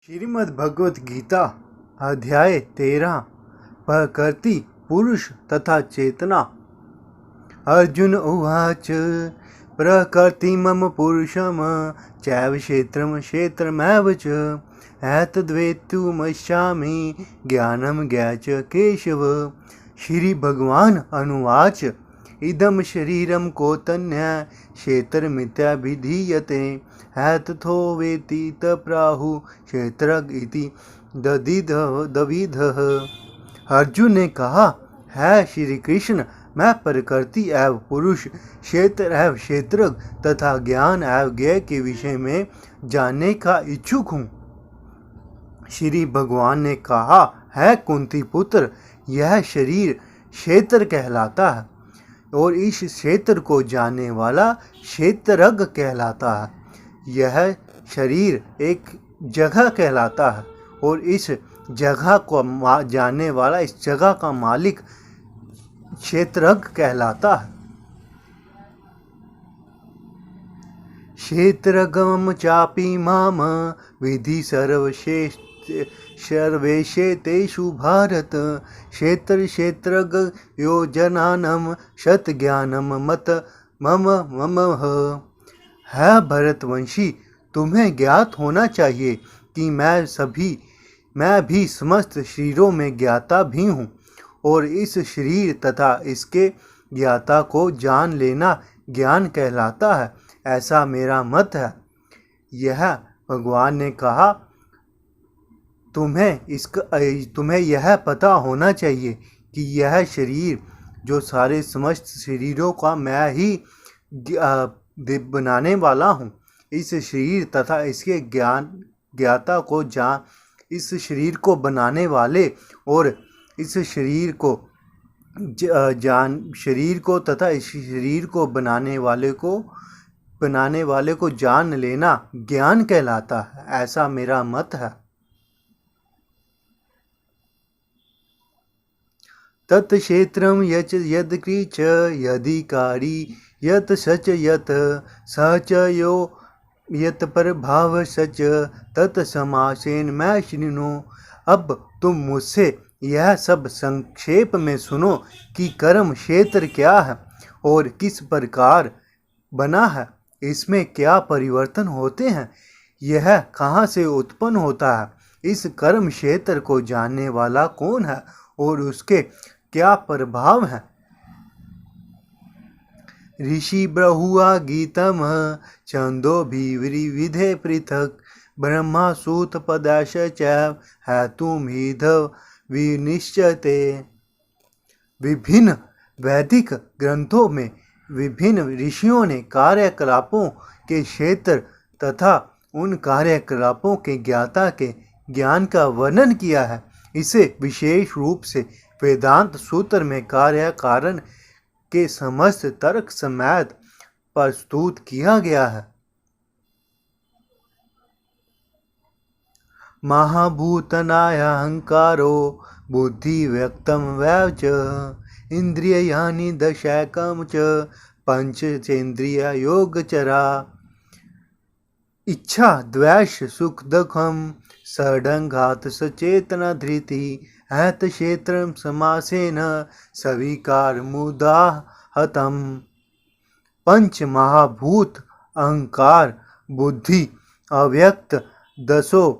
श्रीमद् भगवत गीता अध्याय 13 प्रकृति पुरुष तथा चेतना। अर्जुन उवाच प्रकृतिमम पुरुषम चैव क्षेत्रम क्षेत्रमेव च एतद्वेत्तुमिच्छामि ज्ञानम ज्ञेय च केशव। श्री भगवान अनुवाच इदम शरीरम कौतन्य क्षेत्रमित्यभिधीयते एतथो वेति तप्राहु क्षेत्रज्ञ इति दविदः। अर्जुन ने कहा, है श्री कृष्ण, मैं प्रकृति एवं पुरुष, क्षेत्र एवं क्षेत्रज्ञ तथा ज्ञान एवं ज्ञेय के विषय में जानने का इच्छुक हूँ। श्री भगवान ने कहा, है कुंती पुत्र, यह शरीर क्षेत्र कहलाता है और इस क्षेत्र को जानने वाला क्षेत्रज्ञ कहलाता है। यह शरीर एक जगह कहलाता है और इस जगह को जानने वाला इस जगह का मालिक क्षेत्रज्ञ कहलाता है। क्षेत्रज्ञं चापि माम विधि सर्वेशेतेषु भारत क्षेत्र क्षेत्रज्ञ योजनानं शतज्ञानं मत मम है भरतवंशी, तुम्हें ज्ञात होना चाहिए कि मैं भी समस्त शरीरों में ज्ञाता भी हूँ और इस शरीर तथा इसके ज्ञाता को जान लेना ज्ञान कहलाता है, ऐसा मेरा मत है। यह भगवान ने कहा, तुम्हें यह पता होना चाहिए कि यह शरीर जो सारे समस्त शरीरों का मैं ही बनाने वाला हूँ, इस शरीर तथा इसके ज्ञाता को इस शरीर को बनाने वाले और इस शरीर को तथा इस शरीर को बनाने वाले को जान लेना ज्ञान कहलाता है, ऐसा मेरा मत है। तत्क्षेत्रम यच यदकृच यदिकारी यत सच यत सच यो यत प्रभाव सच तत्समासेन मैं शृणु। अब तुम मुझसे यह सब संक्षेप में सुनो कि कर्म क्षेत्र क्या है और किस प्रकार बना है, इसमें क्या परिवर्तन होते हैं, यह कहाँ से उत्पन्न होता है, इस कर्म क्षेत्र को जानने वाला कौन है और उसके क्या प्रभाव है। ऋषि ब्रहुआ गीतम छंदोभिर्विविधे पृथक् ब्रह्मा सूत पदाश चैव हेतुमिध विनिश्चयते। विभिन्न वैदिक ग्रंथों में विभिन्न ऋषियों ने कार्यकलापों के क्षेत्र तथा उन कार्यकलापों के ज्ञाता के ज्ञान का वर्णन किया है। इसे विशेष रूप से वेदांत सूत्र में कार्य कारण के समस्त तर्क समेत प्रस्तुत किया गया है। महाभूतनाय अहंकारो बुद्धि व्यक्तम वैव च इंद्रियाणि दशैकम च पंचेन्द्रिय योगचरा। इच्छा द्वेष सुख दुखम षडंगात सचेतना धृति एत क्षेत्रम समासेन सविकार मुदाहतम। पंच महाभूत, अहंकार, बुद्धि, अव्यक्त, दसों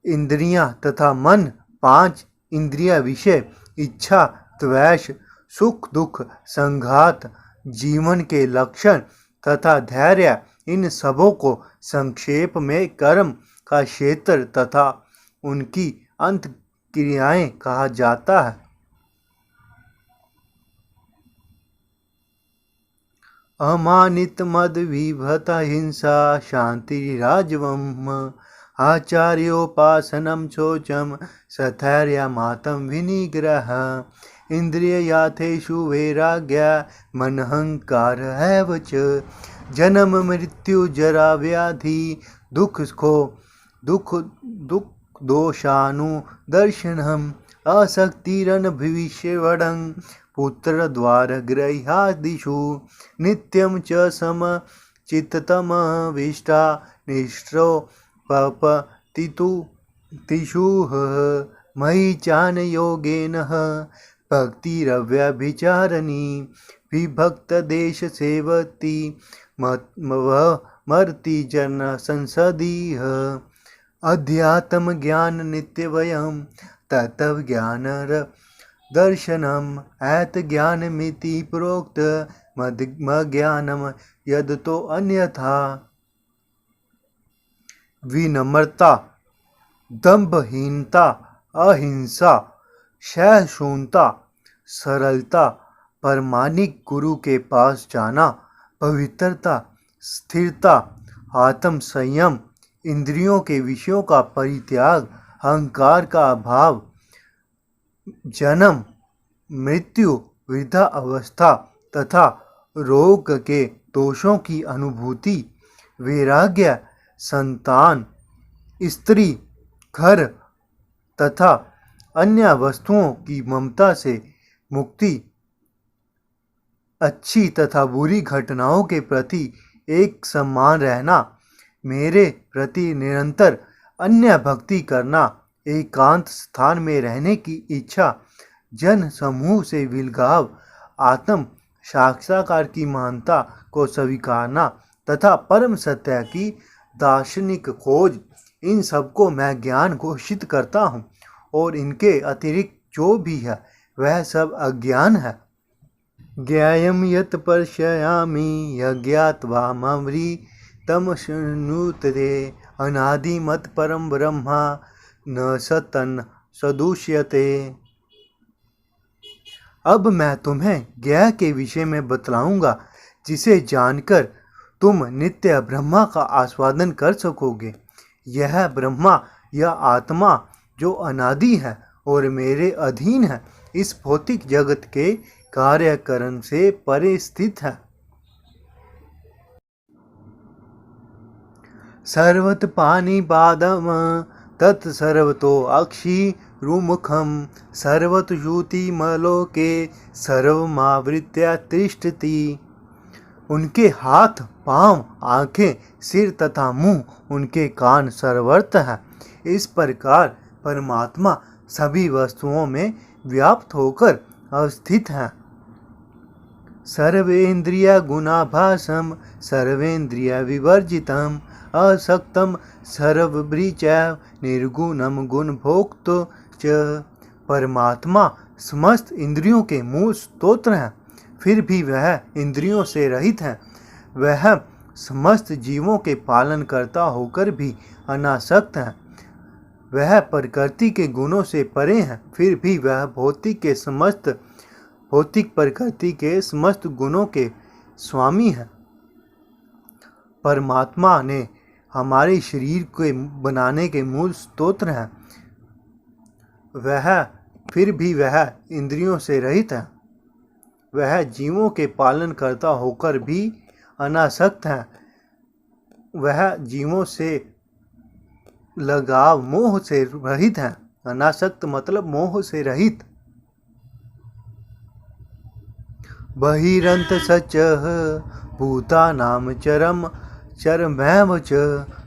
इंद्रियां तथा मन, पांच इंद्रिय विषय, इच्छा द्वेष सुख दुख संघात, जीवन के लक्षण तथा धैर्य, इन सबों को संक्षेप में कर्म का क्षेत्र तथा उनकी अंत क्रियाएं कहा जाता है। अमानित मद विभत हिंसा शांति राजवम आचार्योपासनम शोचम सथैर्य मातम विनिग्रह इंद्रियार्थेषु वैराग्य मनहंकार एव च जन्म मृत्यु जरा व्याधि दुख दोषानुदर्शनम आसक्तिरन भविष्यवडं पुत्र द्वार गृहादिषु नित्यं च समचित्ततम विष्टा निष्ठो पतितु तिषुः मयि चानयोगेन भक्तिरव्यभिचारिणी विभक्तदेशसेवती मर्ति जन संसदीह अध्यात्मज्ञाननित्यवयं तत्त्वज्ञानदर्शनम् ऐतज्ञानमिति प्रोक्त मज्ञानं यदतो अन्यथा। विनम्रता, दंभहीनता, अहिंसा, सहिष्णुता, सरलता, प्रामाणिक गुरु के पास जाना, पवित्रता, स्थिरता, आत्म संयम, इंद्रियों के विषयों का परित्याग, अहंकार का अभाव, जन्म, मृत्यु, वृद्धा अवस्था तथा रोग के दोषों की अनुभूति, वैराग्य, संतान, स्त्री, घर तथा अन्य वस्तुओं की ममता से मुक्ति, अच्छी तथा बुरी घटनाओं के प्रति एक समान रहना, मेरे प्रति निरंतर अन्य भक्ति करना, एकांत स्थान में रहने की इच्छा, जन समूह से विलगाव, आत्म साक्षात्कार की महानता को स्वीकारना तथा परम सत्य की दार्शनिक खोज, इन सबको मैं ज्ञान घोषित करता हूँ और इनके अतिरिक्त जो भी है वह सब अज्ञान है। ज्ञायं यत् पश्यामि यज्ञात्वा ममृतमश्नुते अनादिमत् परं ब्रह्म न सतन् सदुष्यते। अब मैं तुम्हें ज्ञान के विषय में बतलाऊंगा जिसे जानकर तुम नित्य ब्रह्मा का आस्वादन कर सकोगे। यह ब्रह्मा या आत्मा जो अनादि है और मेरे अधीन है, इस भौतिक जगत के कार्यकरण से परे स्थित है। सर्वत पाणिपादम तत्सर्वतो अक्षिरुमुखम सर्वत ज्योतिमलोके सर्वमावृत्य तिष्ठति। उनके हाथ, पांव, आंखें, सिर तथा मुंह, उनके कान सर्वत्र हैं। इस प्रकार परमात्मा सभी वस्तुओं में व्याप्त होकर अवस्थित है। सर्वेन्द्रिय गुणाभासम सर्वेन्द्रिय विवर्जितम असक्तम सर्वभृचैव निर्गुणम गुणभोक्त च। परमात्मा समस्त इंद्रियों के मूल स्तोत्र हैं, फिर भी वह इंद्रियों से रहित है। वह समस्त जीवों के पालन करता होकर भी अनासक्त है। वह प्रकृति के गुणों से परे हैं, फिर भी वह भौतिक प्रकृति के समस्त गुणों के स्वामी है। परमात्मा ने हमारे शरीर के बनाने के मूल स्तोत्र हैं। फिर भी वह इंद्रियों से रहित है। वह जीवों के पालन करता होकर भी अनासक्त है। वह जीवों से लगाव, मोह से रहित है। अनासक्त मतलब मोह से रहित। बहिरंत सचः भूतानां चरमैव च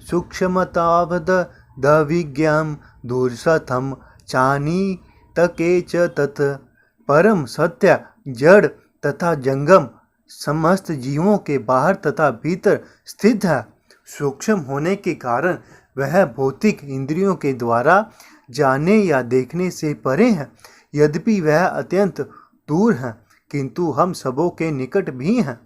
सूक्ष्मतावद्विज्ञं दूरस्थं चानीतके च तत्। परम सत्य जड़ तथा जंगम समस्त जीवों के बाहर तथा भीतर स्थित है। सूक्ष्म होने के कारण वह भौतिक इंद्रियों के द्वारा जाने या देखने से परे है। यद्यपि वह अत्यंत दूर है, किंतु हम सबों के निकट भी हैं।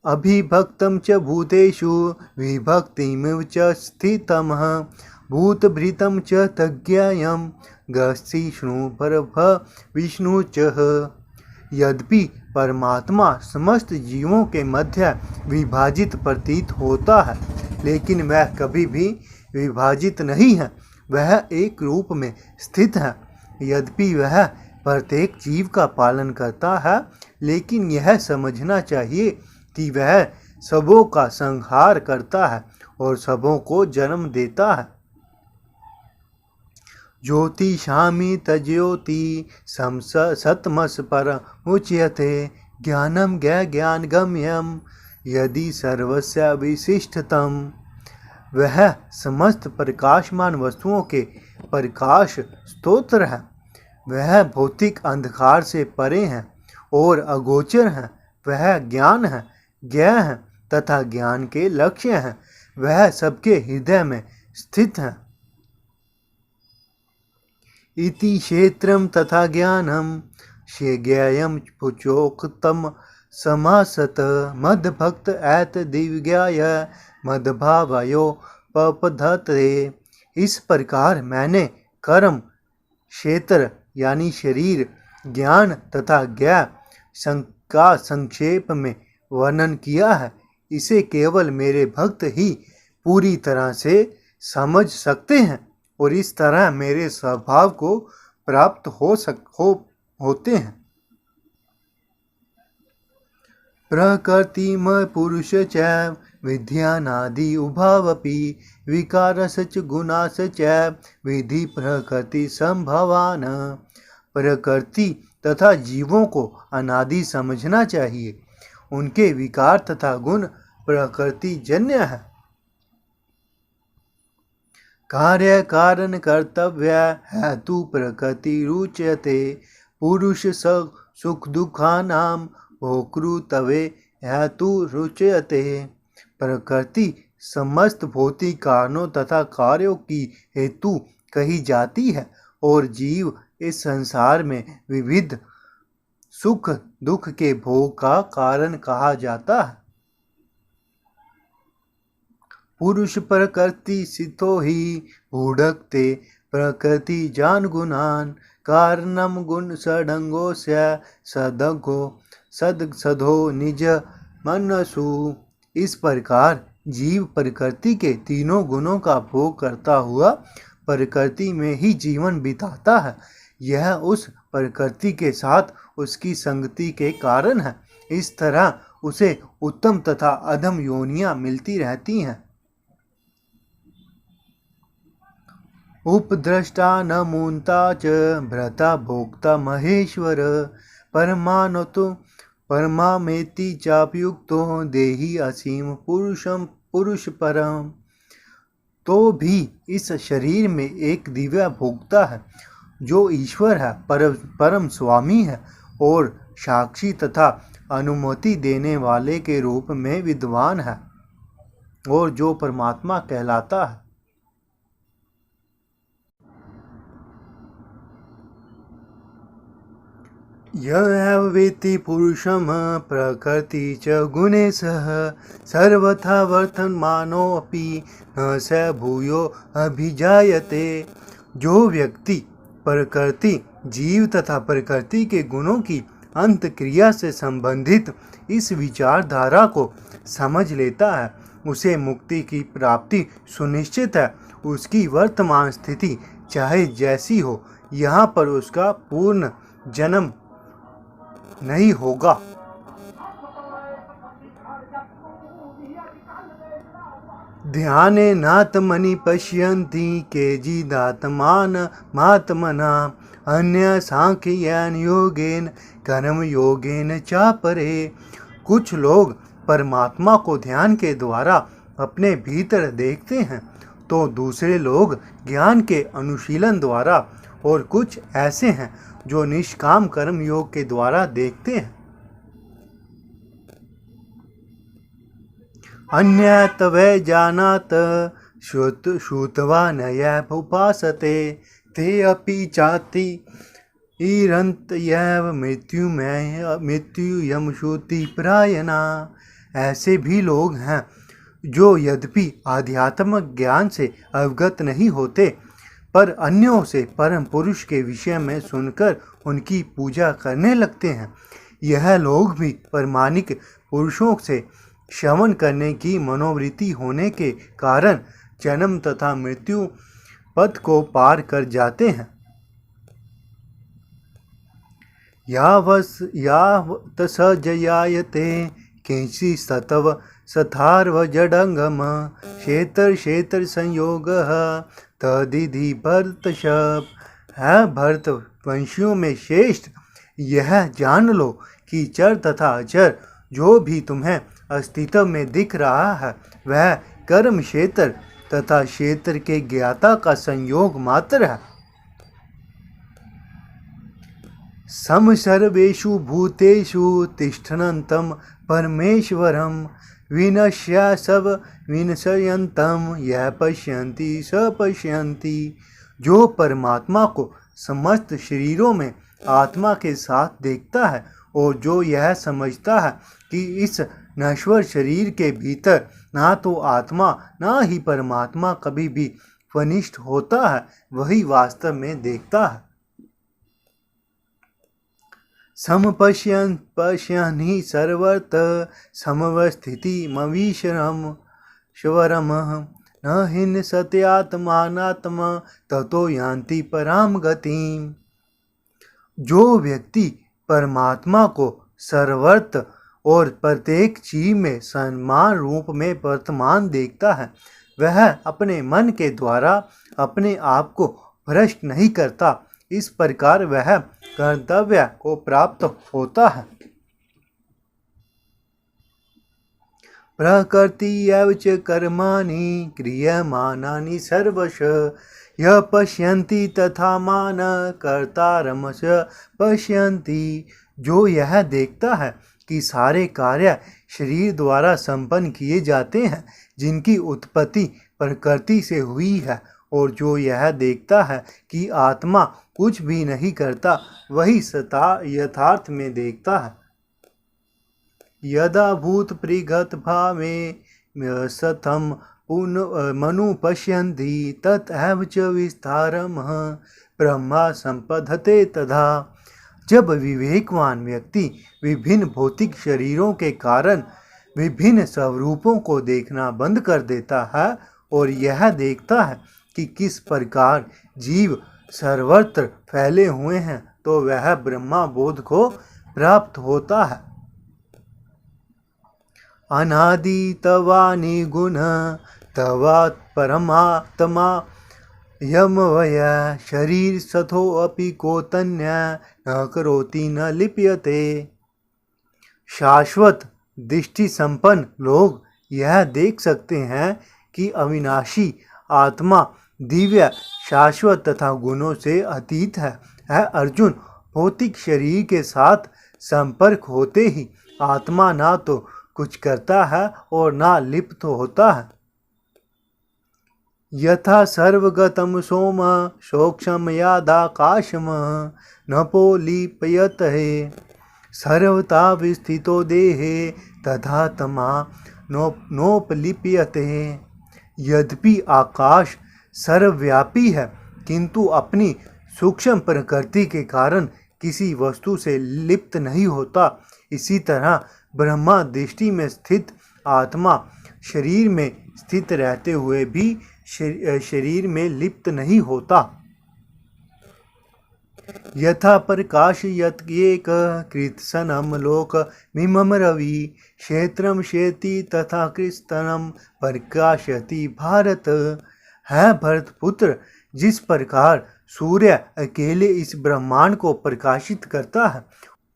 अभिभक्तं च भूतेषु विभक्तिमिव च स्थितम् भूतभृतं च तज्ज्ञेयं गस्तिष्णु विष्णु च। यद्यपि परमात्मा समस्त जीवों के मध्य विभाजित प्रतीत होता है, लेकिन वह कभी भी विभाजित नहीं है। वह एक रूप में स्थित है। यद्यपि वह प्रत्येक जीव का पालन करता है, लेकिन यह समझना चाहिए कि वह सबों का संहार करता है और सबों को जन्म देता है। ज्योतिषामि तज्योति सतमस परमुच्यते ज्ञानं ज्ञानगम्यं यदि सर्वस्य विशिष्टतम। वह समस्त प्रकाशमान वस्तुओं के प्रकाश स्तोत्र है। वह भौतिक अंधकार से परे हैं और अगोचर हैं। वह ज्ञान है, ज्ञेय है तथा ज्ञान के लक्ष्य हैं। वह सबके हृदय में स्थित है। इति क्षेत्रम तथा ज्ञानम ज्ञेयम पुचोक्तम समासत मद्भक्त ऐत दिव्याय मद्भावयो पपधते। इस प्रकार मैंने कर्म, क्षेत्र यानी शरीर, ज्ञान तथा ज्ञेय का संक्षेप में वर्णन किया है। इसे केवल मेरे भक्त ही पूरी तरह से समझ सकते हैं और इस तरह मेरे स्वभाव को प्राप्त होते हैं। प्रकृतिमय पुरुष चैव विद्यानादि उभावपि विकारश्च गुणाश्च चैव विधि प्रकृति संभवान। प्रकृति तथा जीवों को अनादि समझना चाहिए। उनके विकार तथा गुण प्रकृति जन्य है। कार्य कारण कर्तव्य हेतु प्रकृति रुच्यते। पुरुष सुख दुखानाम भोक्तृत्वे हेतु रुच्यते। प्रकृति समस्त भौतिक कारणों तथा कार्यों की हेतु कही जाती है और जीव इस संसार में विविध सुख दुख के भोग का कारण कहा जाता है। पुरुष प्रकृति सितो ही भूढ़कते प्रकृति जान गुणान कारणम गुण षडंगो सदगो सदो निज मनसु। इस प्रकार जीव प्रकृति के तीनों गुणों का भोग करता हुआ प्रकृति में ही जीवन बिताता है। यह उस प्रकृति के साथ उसकी संगति के कारण है। इस तरह उसे उत्तम तथा अधम योनियां मिलती रहती हैं। उपद्रष्टा न मूंता च भ्रता भोक्ता महेश्वर परमानतो परमामेति चाप्युक्तो देहि असीम पुरुष परम। तो भी इस शरीर में एक दिव्य भोक्ता है जो ईश्वर है, परम स्वामी है और साक्षी तथा अनुमति देने वाले के रूप में विद्वान है और जो परमात्मा कहलाता है। यह वेत्ति पुरुषम प्रकृति च गुणे सह सर्वथा वर्तमानोऽपि न स भूयो अभिजायते। जो व्यक्ति प्रकृति, जीव तथा प्रकृति के गुणों की अंत क्रिया से संबंधित इस विचारधारा को समझ लेता है, उसे मुक्ति की प्राप्ति सुनिश्चित है। उसकी वर्तमान स्थिति चाहे जैसी हो, यहाँ पर उसका पूर्ण जन्म नहीं होगा। ध्याने नात्मनि पश्यन्ति केचिदात्मान मात्मना अन्य सांख्येन योगेन कर्म योगेन चापरे। कुछ लोग परमात्मा को ध्यान के द्वारा अपने भीतर देखते हैं तो दूसरे लोग ज्ञान के अनुशीलन द्वारा और कुछ ऐसे हैं जो निष्काम कर्म योग के द्वारा देखते हैं। अन्यत वै जानात श्रुत्वा नैव उपासते ते अपि चाति ईरन्तयैव मृत्युयं श्रुति प्रायणा। ऐसे भी लोग हैं जो यद्यपि आध्यात्मिक ज्ञान से अवगत नहीं होते पर अन्यों से परम पुरुष के विषय में सुनकर उनकी पूजा करने लगते हैं। यह लोग भी परमानिक पुरुषों से श्रवण करने की मनोवृत्ति होने के कारण जन्म तथा मृत्यु पथ को पार कर जाते हैं। यावत् स जयायते किंचि सतव सथार्वजडंगम क्षेत्र संयोगः तदिधि भरतशप। है भरत वंशियों में श्रेष्ठ, यह जान लो कि चर तथा अचर जो भी तुम्हें अस्तित्व में दिख रहा है वह कर्म क्षेत्र तथा क्षेत्र के ज्ञाता का संयोग मात्र है। सम सर्वेषु भूतेषु तिष्ठन्तं परमेश्वरं विनश्य सब विनश्यन्तं यः पश्यन्ति स पश्यन्ति। जो परमात्मा को समस्त शरीरों में आत्मा के साथ देखता है और जो यह समझता है कि इस नश्वर शरीर के भीतर ना तो आत्मा ना ही परमात्मा कभी भी फनिष्ठ होता है, वही वास्तव में देखता है। समपश्यन् पश्यन् हि सर्वत्र समवस्थितिमवीश्वरं स्वरमः न हिंसत्यात्मानात्मा ततो यान्ति पराम गतिम्। जो व्यक्ति परमात्मा को सर्वत्र और प्रत्येक चीज में समान रूप में वर्तमान देखता है, वह अपने मन के द्वारा अपने आप को भ्रष्ट नहीं करता। इस प्रकार वह कर्तव्य को प्राप्त होता है। प्रकृति एव च कर्माणि क्रियमाणानि सर्वशः यः पश्यन्ति तथा मान कर्तारमश पश्यन्ति। जो यह देखता है कि सारे कार्य शरीर द्वारा संपन्न किए जाते हैं जिनकी उत्पत्ति प्रकृति से हुई है, और जो यह देखता है कि आत्मा कुछ भी नहीं करता, वही सता यथार्थ में देखता है। यदा भूत परिगत भावे सतम मनु पश्यन्ति ततएव च विस्तारमः ब्रह्मा संपद्यते तथा। जब विवेकवान व्यक्ति विभिन्न भौतिक शरीरों के कारण विभिन्न स्वरूपों को देखना बंद कर देता है और यह देखता है कि किस प्रकार जीव सर्वत्र फैले हुए हैं, तो वह ब्रह्मा बोध को प्राप्त होता है। अनादि तवानि गुण तवात् परमात्मा यमवय शरीर सथो अपि कोतन्य न करोति न लिप्यते। शाश्वत दृष्टि संपन्न लोग यह देख सकते हैं कि अविनाशी आत्मा दिव्य शाश्वत तथा गुणों से अतीत है। अर्जुन, भौतिक शरीर के साथ संपर्क होते ही आत्मा ना तो कुछ करता है और ना लिप्त होता है। यथा सर्वगतम सोम सोक्षम यादाकाशम नपो लिप्यते सर्वथा विस्थितो देहे तथा तमा नोपलिप्यते। यद्यपि आकाश सर्वव्यापी है, किंतु अपनी सूक्ष्म प्रकृति के कारण किसी वस्तु से लिप्त नहीं होता। इसी तरह ब्रह्मा दृष्टि में स्थित आत्मा शरीर में स्थित रहते हुए भी शरीर में लिप्त नहीं होता। यथा प्रकाशयत्येक कृत्सनं लोकमिमं रवि क्षेत्रं शेति तथा कृत्सनं प्रकाशयति भारत। है भरतपुत्र, जिस प्रकार सूर्य अकेले इस ब्रह्मांड को प्रकाशित करता है,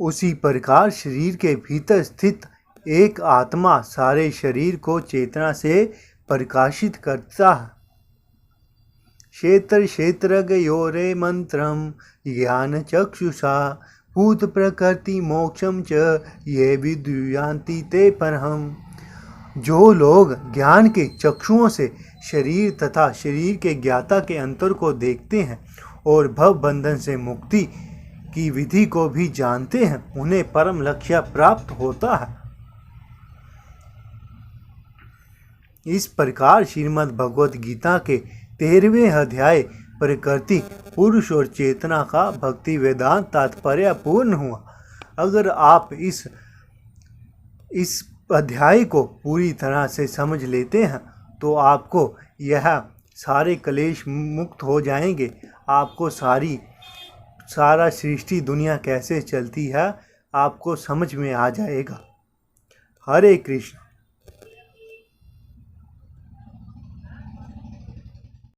उसी प्रकार शरीर के भीतर स्थित एक आत्मा सारे शरीर को चेतना से प्रकाशित करता है। क्षेत्र क्षेत्रज्ञयोरे मंत्रम ज्ञान चक्षुषा भूत प्रकृति मोक्षम च ये विद्युयान्ति ते परहम। जो लोग ज्ञान के चक्षुओं से शरीर तथा शरीर के ज्ञाता के अंतर को देखते हैं और भव बंधन से मुक्ति की विधि को भी जानते हैं, उन्हें परम लक्ष्य प्राप्त होता है। इस प्रकार श्रीमद् भगवद गीता के 13वें अध्याय प्रकृति, पुरुष और चेतना का भक्ति वेदांत तात्पर्य पूर्ण हुआ। अगर आप इस अध्याय को पूरी तरह से समझ लेते हैं तो आपको यह सारे क्लेश मुक्त हो जाएंगे। आपको सारा सृष्टि दुनिया कैसे चलती है आपको समझ में आ जाएगा। हरे कृष्ण।